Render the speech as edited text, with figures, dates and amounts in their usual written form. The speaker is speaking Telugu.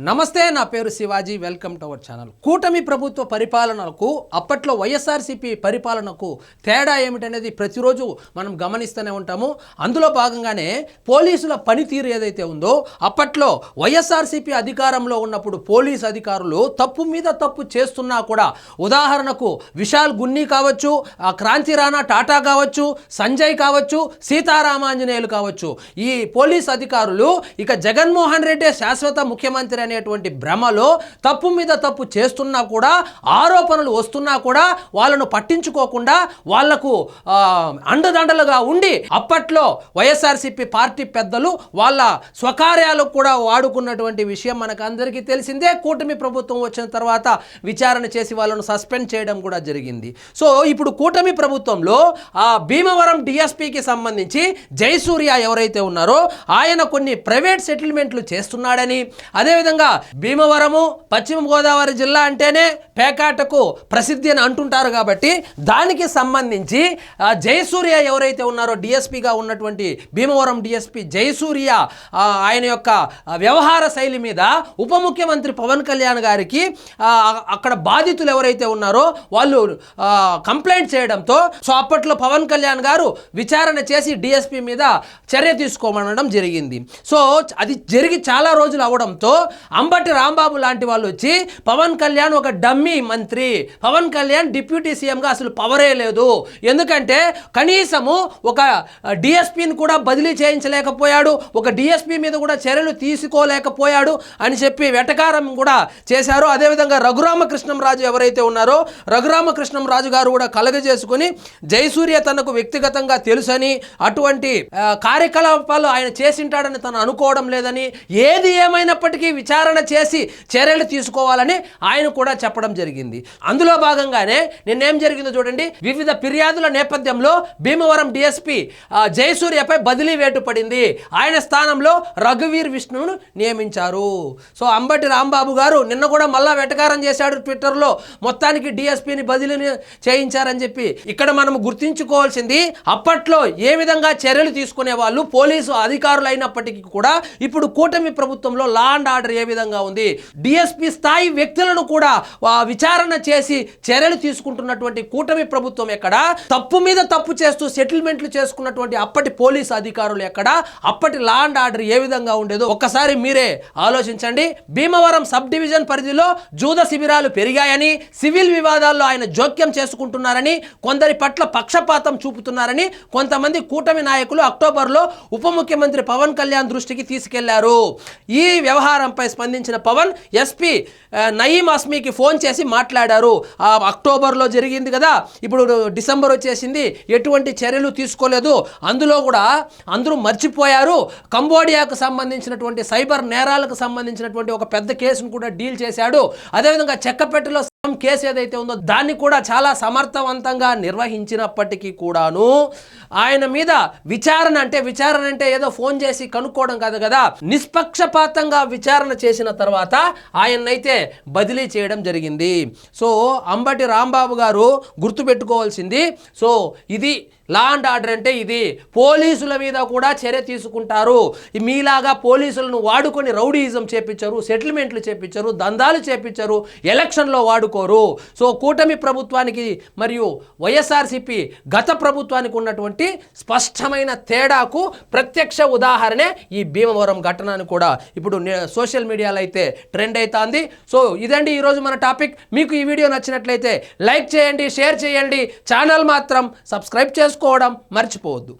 నమస్తే, నా పేరు Shivaji. Welcome to our channel. కూటమి ప్రభుత్వ పరిపాలనకు అప్పట్లో వైఎస్ఆర్సీపీ పరిపాలనకు తేడా ఏమిటనేది ప్రతిరోజు మనం గమనిస్తూనే ఉంటాము. అందులో భాగంగానే పోలీసుల పనితీరు ఏదైతే ఉందో, అప్పట్లో వైఎస్ఆర్సీపీ అధికారంలో ఉన్నప్పుడు పోలీస్ అధికారులు తప్పు మీద తప్పు చేస్తున్నా కూడా, ఉదాహరణకు విశాల్ గున్ని కావచ్చు, క్రాంతి రాణా టాటా కావచ్చు, సంజయ్ కావచ్చు, సీతారామాంజనేయులు కావచ్చు, ఈ పోలీస్ అధికారులు ఇక జగన్మోహన్ రెడ్డి శాశ్వత ముఖ్యమంత్రి అనేటువంటి భ్రమలో తప్పు మీద తప్పు చేస్తున్నా కూడా, ఆరోపణలు వస్తున్నా కూడా వాళ్ళను పట్టించుకోకుండా వాళ్లకు అండదండలుగా ఉండి అప్పట్లో వైఎస్ఆర్సీపీ పార్టీ పెద్దలు వాళ్ళ స్వకార్యాలకు కూడా వాడుకున్నటువంటి విషయం మనకు అందరికీ తెలిసిందే. కూటమి ప్రభుత్వం వచ్చిన తర్వాత విచారణ చేసి వాళ్ళను సస్పెండ్ చేయడం కూడా జరిగింది. సో ఇప్పుడు కూటమి ప్రభుత్వంలో భీమవరం డిఎస్పీకి సంబంధించి జయసూర్య ఎవరైతే ఉన్నారో ఆయన కొన్ని ప్రైవేట్ సెటిల్మెంట్లు చేస్తున్నాడని, అదేవిధంగా భీమవరము పశ్చిమ గోదావరి జిల్లా అంటేనే పేకాటకు ప్రసిద్ధి అని అంటుంటారు కాబట్టి దానికి సంబంధించి జయసూర్య ఎవరైతే ఉన్నారో డిఎస్పీగా ఉన్నటువంటి భీమవరం డిఎస్పీ జయసూర్య ఆయన యొక్క వ్యవహార శైలి మీద ఉప ముఖ్యమంత్రి పవన్ కళ్యాణ్ గారికి అక్కడ బాధితులు ఎవరైతే ఉన్నారో వాళ్ళు కంప్లైంట్ చేయడంతో సో అప్పట్లో పవన్ కళ్యాణ్ గారు విచారణ చేసి డిఎస్పీ మీద చర్య తీసుకోమనడం జరిగింది. సో అది జరిగి చాలా రోజులు అవడంతో అంబటి రాంబాబు లాంటి వాళ్ళు వచ్చి పవన్ కళ్యాణ్ ఒక డమ్మీ మంత్రి, పవన్ కళ్యాణ్ డిప్యూటీ సీఎంగా అసలు పవరే లేదు, ఎందుకంటే కనీసము ఒక డిఎస్పీని కూడా బదిలీ చేయించలేకపోయాడు, ఒక డిఎస్పీ మీద కూడా చర్యలు తీసుకోలేకపోయాడు అని చెప్పి వెటకారం కూడా చేశారు. అదేవిధంగా రఘురామకృష్ణంరాజు ఎవరైతే ఉన్నారో రఘురామకృష్ణంరాజు గారు కూడా కలగజేసుకుని జయసూర్య తనకు వ్యక్తిగతంగా తెలుసని, అటువంటి కార్యకలాపాలు ఆయన చేసింటాడని తను అనుకోవడం లేదని, ఏది ఏమైనప్పటికీ విచారణ చేసి చర్యలు తీసుకోవాలని ఆయన కూడా చెప్పడం జరిగింది. అందులో భాగంగానే నిన్నేం జరిగిందో చూడండి. వివిధ ఫిర్యాదుల నేపథ్యంలో భీమవరం డిఎస్పీ జయసూర్యపై బదిలీ వేటు పడింది. ఆయన స్థానంలో రఘువీర్ విష్ణును నియమించారు. సో అంబటి రాంబాబు గారు నిన్న కూడా మళ్ళా వెటకారం చేశాడు ట్విట్టర్లో, మొత్తానికి డిఎస్పీని బదిలీ చేయించారని చెప్పి. ఇక్కడ మనం గుర్తించుకోవాల్సింది, అప్పట్లో ఏ విధంగా చర్యలు తీసుకునే వాళ్ళు పోలీసు అధికారులు అయినప్పటికీ కూడా ఇప్పుడు కూటమి ప్రభుత్వంలో లా అండ్ ఆర్డర్ ఏ విధంగా ఉంది, డిఎస్పీ స్థాయి వ్యక్తులను కూడా విచారణ చేసి చర్యలు తీసుకుంటున్నటువంటి కూటమి ప్రభుత్వం ఎక్కడ, తప్పు మీద తప్పు చేస్తూ సెటిల్మెంట్లు చేసుకున్నటువంటి అప్పటి పోలీసు అధికారులు ఎక్కడ, అప్పటి లా అండ్ ఆర్డర్ ఏ విధంగా ఉండేదో ఒక్కసారి మీరే ఆలోచించండి. భీమవరం సబ్ డివిజన్ పరిధిలో జూద శిబిరాలు పెరిగాయని, సివిల్ వివాదాల్లో ఆయన జోక్యం చేసుకుంటున్నారని, కొందరి పట్ల పక్షపాతం చూపుతున్నారని కొంతమంది కూటమి నాయకులు అక్టోబర్లో ఉప ముఖ్యమంత్రి పవన్ కళ్యాణ్ దృష్టికి తీసుకెళ్లారు. ఈ వ్యవహారంపై స్పందించిన పవన్ ఎస్పీ నయీం అస్మీకి ఫోన్ చేసి మాట్లాడారు. అక్టోబర్లో జరిగింది కదా, ఇప్పుడు డిసెంబర్ వచ్చేసింది, ఎటువంటి చర్యలు తీసుకోలేదు, అందులో కూడా అందరూ మర్చిపోయారు. కంబోడియాకు సంబంధించినటువంటి సైబర్ నేరాలకు సంబంధించినటువంటి ఒక పెద్ద కేసును కూడా డీల్ చేశాడు. అదేవిధంగా చెక్కపెట్టెలో కేసు ఏదైతే ఉందో దాన్ని కూడా చాలా సమర్థవంతంగా నిర్వహించినప్పటికీ కూడాను ఆయన మీద విచారణ అంటే ఏదో ఫోన్ చేసి కనుక్కోవడం కాదు కదా, నిష్పక్షపాతంగా విచారణ చేసిన తర్వాత ఆయన్నైతే బదిలీ చేయడం జరిగింది. సో అంబటి రాంబాబు గారు గుర్తుపెట్టుకోవాల్సింది, సో ఇది లా అండ్ ఆర్డర్ అంటే ఇది. పోలీసుల మీద కూడా చర్య తీసుకుంటారు. మీలాగా పోలీసులను వాడుకొని రౌడీయిజం చేపించారు, సెటిల్మెంట్లు చేపించారు, దందాలు చేపించారు, ఎలక్షన్లో వాడుకోరు. సో కూటమి ప్రభుత్వానికి మరియు వైఎస్ఆర్సీపీ గత ప్రభుత్వానికి ఉన్నటువంటి స్పష్టమైన తేడాకు ప్రత్యక్ష ఉదాహరణే ఈ భీమవరం ఘటన అని కూడా ఇప్పుడు సోషల్ మీడియాలో అయితే ట్రెండ్ అవుతుంది. సో ఇదండి ఈరోజు మన టాపిక్. మీకు ఈ వీడియో నచ్చినట్లయితే లైక్ చేయండి, షేర్ చేయండి, ఛానల్ మాత్రం సబ్స్క్రైబ్ చేసుకోవడం మర్చిపోవద్దు.